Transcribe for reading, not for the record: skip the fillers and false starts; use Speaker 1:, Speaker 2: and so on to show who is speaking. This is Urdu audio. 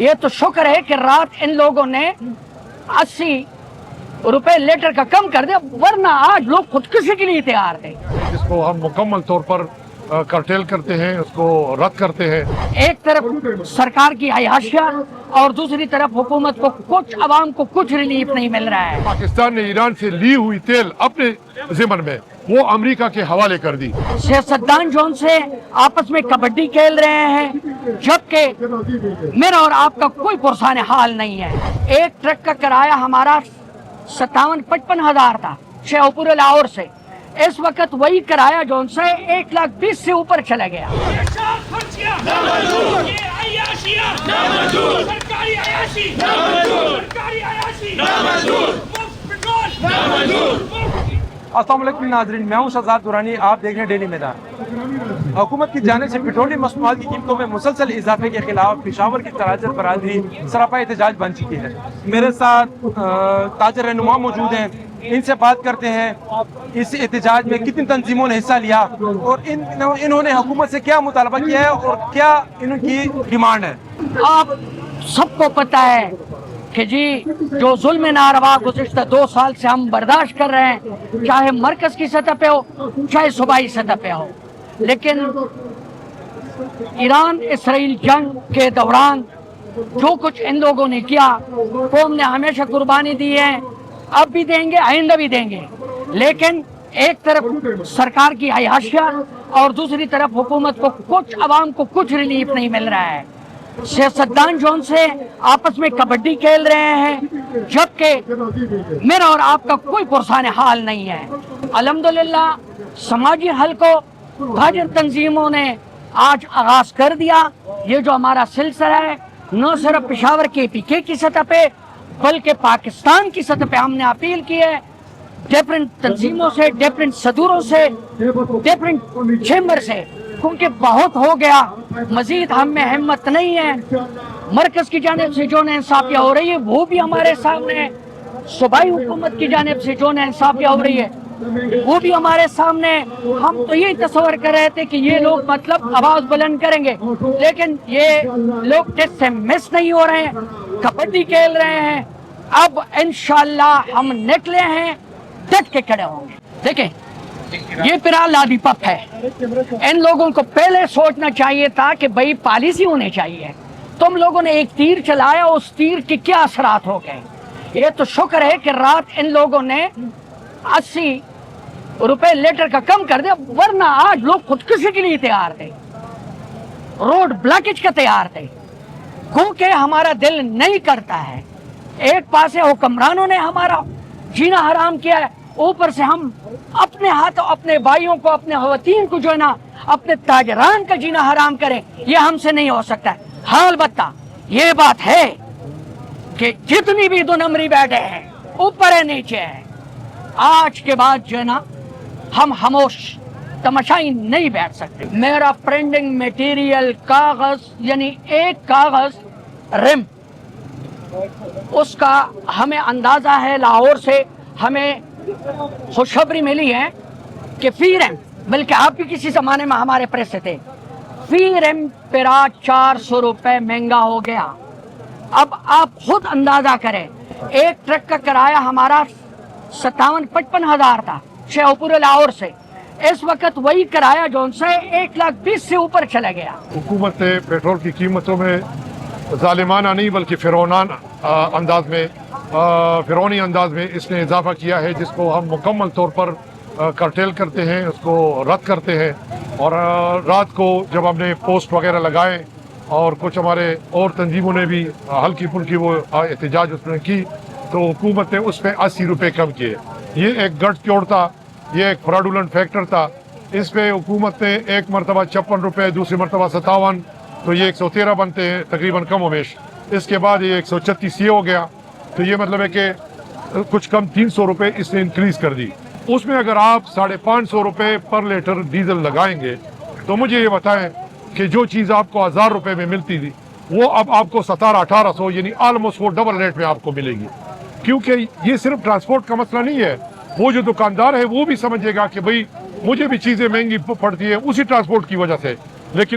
Speaker 1: یہ تو شکر ہے کہ رات ان لوگوں نے 80 روپے لیٹر کا کم کر دیا، ورنہ آج لوگ خودکشی کے لیے تیار تھے.
Speaker 2: جس کو ہم مکمل طور پر کرٹیل کرتے ہیں، اس کو رد کرتے ہیں.
Speaker 1: ایک طرف سرکار کی عیاشیاں اور دوسری طرف حکومت کو کچھ عوام کو کچھ ریلیف نہیں مل رہا ہے.
Speaker 2: پاکستان نے ایران سے لی ہوئی تیل اپنے ضمن میں وہ امریکہ کے حوالے کر دی.
Speaker 1: سیاستدان جو ان سے آپس میں کبڈی کھیل رہے ہیں، جبکہ میرا اور آپ کا کوئی پرسان حال نہیں ہے. ایک ٹرک کا کرایہ ہمارا 57-55 ہزار تھا شیوپور لاہور سے، اس وقت وہی کرایہ جو ان سے 1,20,000 سے اوپر چلا گیا.
Speaker 3: السلام علیکم ناظرین، میں ہوں شہزاد دورانی، آپ دیکھ رہے ہیں ڈیلی میدان. حکومت کی جانب سے پیٹرولیم مصنوعات کی قیمتوں میں مسلسل اضافے کے خلاف پشاور کی تاجر برادری سراپا احتجاج بن چکی ہے. میرے ساتھ تاجر رہنما موجود ہیں، ان سے بات کرتے ہیں اس احتجاج میں کتنی تنظیموں نے حصہ لیا اور انہوں نے حکومت سے کیا مطالبہ کیا ہے اور کیا ان کی ڈیمانڈ ہے.
Speaker 1: آپ سب کو پتہ ہے کہ جی جو ظلم ناروا گزشتہ 2 سال سے ہم برداشت کر رہے ہیں، چاہے مرکز کی سطح پہ ہو چاہے صوبائی سطح پہ ہو، لیکن ایران اسرائیل جنگ کے دوران جو کچھ ان لوگوں نے کیا، قوم نے ہمیشہ قربانی دی ہے، اب بھی دیں گے، آئندہ بھی دیں گے. لیکن ایک طرف سرکار کی عیاشیاں اور دوسری طرف حکومت کو کچھ عوام کو کچھ ریلیف نہیں مل رہا ہے. سیاستدان جو ان سے آپس میں کبڈی کھیل رہے ہیں، جبکہ میرا اور آپ کا کوئی پرسان حال نہیں ہے. الحمدللہ سماجی حل کو تاجر تنظیموں نے آج آغاز کر دیا. یہ جو ہمارا سلسلہ ہے، نہ صرف پشاور کے PK کی سطح پہ بلکہ پاکستان کی سطح پہ ہم نے اپیل کی ہے ڈیفرنٹ تنظیموں سے، ڈیفرنٹ صدوروں سے، ڈیفرنٹ چیمبر سے، کیونکہ بہت ہو گیا، مزید ہم میں ہمت نہیں ہے. مرکز کی جانب سے جو ناانصافیاں ہو رہی ہے وہ بھی ہمارے سامنے ہے، صوبائی حکومت کی جانب سے جو ناانصافیاں ہو رہی ہے وہ بھی ہمارے سامنے ہے. ہم تو یہی تصور کر رہے تھے کہ یہ لوگ مطلب آواز بلند کریں گے، لیکن یہ لوگ ٹیسٹ سے مس نہیں ہو رہے ہیں، کبڈی کھیل رہے ہیں. اب انشاءاللہ ہم نکلے ہیں، ڈٹ کے کھڑے ہوں گے. دیکھیں یہ پھر لادی پپ ہے. ان لوگوں کو پہلے سوچنا چاہیے تھا کہ بھئی پالیسی ہونی چاہیے. تم لوگوں نے ایک تیر چلایا، اس تیر کے کیا اثرات ہو گئے. یہ تو شکر ہے کہ رات ان لوگوں نے 80 روپے لیٹر کا کم کر دیا، ورنہ آج لوگ خودکشی کے لیے تیار تھے، روڈ بلاکیج کا تیار تھے، کیونکہ ہمارا دل نہیں کرتا ہے. ایک پاسے حکمرانوں نے ہمارا جینا حرام کیا ہے، اوپر سے ہم اپنے ہاتھوں اپنے بھائیوں کو، اپنے خواتین کو جو ہے نا، اپنے تاجران کا جینا حرام کریں. یہ ہم سے نہیں ہو سکتا ہے. ہاں البتہ یہ بات ہے کہ جتنی بھی 2 نمبری بیٹھے ہیں، اوپر ہے نیچے ہے، آج کے بعد جو ہے نا ہم خاموش تماشائی نہیں بیٹھ سکتے. میرا پرنٹنگ میٹیریل کاغذ، یعنی ایک کاغذ رم، اس کا ہمیں اندازہ ہے لاہور سے ہمیں خوشخبری ملی ہے کہ فی ریم، بلکہ آپ بھی کسی زمانے میں ہمارے پریس سے تھے، فی ریم پیرا 400 روپے مہنگا ہو گیا. اب آپ خود اندازہ کریں، ایک ٹرک کا کرایہ ہمارا 57-55 ہزار تھا شیوپور لاہور سے، اس وقت وہی کرایہ جو ان سے 1,20,000 سے اوپر چلا گیا.
Speaker 2: حکومت نے پیٹرول کی قیمتوں میں ظالمانہ نہیں بلکہ فرعونی انداز میں اس نے اضافہ کیا ہے، جس کو ہم مکمل طور پر کرٹیل کرتے ہیں، اس کو رد کرتے ہیں. اور رات کو جب ہم نے پوسٹ وغیرہ لگائے اور کچھ ہمارے اور تنظیموں نے بھی ہلکی پھلکی وہ احتجاج اس میں کی، تو حکومت نے اس پہ 80 روپے کم کیے. یہ ایک گٹ چوڑ تھا، یہ ایک فراڈولنٹ فیکٹر تھا. اس پہ حکومت نے ایک مرتبہ 56 روپے، دوسری مرتبہ 57، تو یہ 113 بنتے ہیں تقریباً کم و بیش. اس کے بعد یہ 136 یہ ہو گیا، تو یہ مطلب ہے کہ کچھ کم 300 روپے اس نے انکریز کر دی. اس میں اگر آپ 550 روپے پر لیٹر ڈیزل لگائیں گے تو مجھے یہ بتائیں کہ جو چیز آپ کو 1000 روپے میں ملتی تھی وہ اب آپ کو 1700-1800، یعنی آلموسٹ وہ ڈبل ریٹ میں آپ کو ملے گی. کیونکہ یہ صرف ٹرانسپورٹ کا مسئلہ نہیں ہے، وہ جو دکاندار ہے وہ بھی سمجھے گا کہ بھئی مجھے بھی چیزیں مہنگی پڑتی ہے اسی ٹرانسپورٹ کی وجہ سے. لیکن